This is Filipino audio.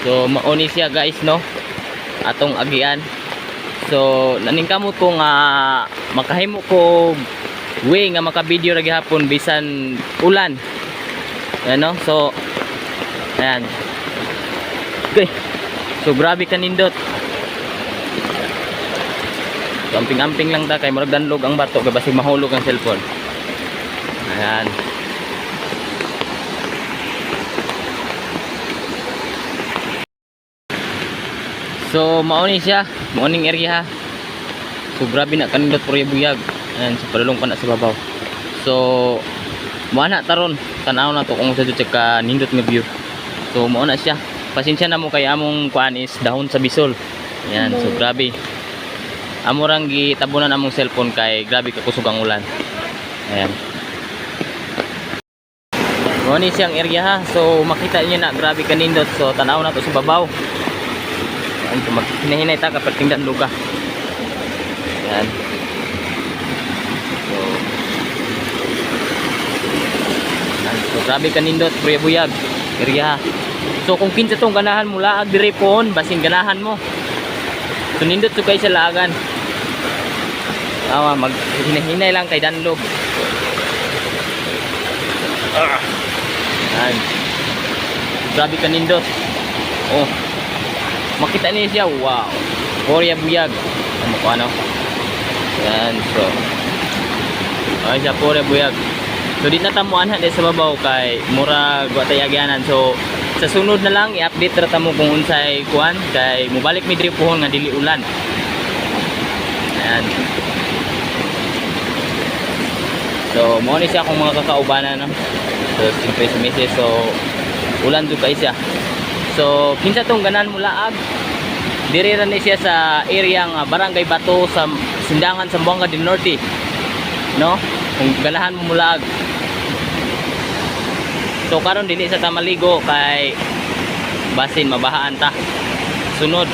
So mauni siya guys no, atong agian. So naningkamot ko nga makahimo ko way nga maka-video ra gihapon bisan ulan. Ayan no. So ayan. Okay. So grabe kanindot. So amping-amping lang ta kay murag danlog ang bato kay basig mahulog ang cellphone. Ayan. So mauni siya, mauning area ha. So grabe na kanindot puro buyag. Ayan, so padulong pa na sa babaw. So muana taron tanaw na to kung sa check ka nindot nga view. So mao na siya. Pasensya na mo kay among kuan is dahon sa bisol. Ayan, so grabe. Amo rang gitabunan among cellphone kay grabe ka kusog ang ulan. Ayan. Mao ni siyang area ha. So makita niyo na grabe kanindot. So tanaw na to sa babaw. Ayan, so maghinay ta kapag tingdan luga. Ayan. So grabe kanindot buyag area ha. So kung kinsa tong ganahan mo laag dire pohon basin ganahan mo. So nindot so kay sa laagan. Awa maghinay-hinay lang kay danlog. Ayan. Grabe kanindot. Oh. Makita niyo siya. Wow. Korea buyag. Ano ko ano? Ayan. So ay siya Korea buyag. So di na tamuan ha sa babaw kay murag wa tay agyanan. So sa sunod na lang i-update ra ta mo kung unsay kuan kay mobalik mi diri pohon nga dili ulan. Ayan. So mo ni siya kung mga kakaubanan no. So siyempre si Mrs. So ulan jud kay siya. So kinsa tong ganan mo laag diri ra ni siya sa area nga Barangay Bato sa Sindangan Zamboanga del Norte. No? Kung ganahan mo laag. So karon dili sa tamaligo kay basin mabahaan ta. Sunod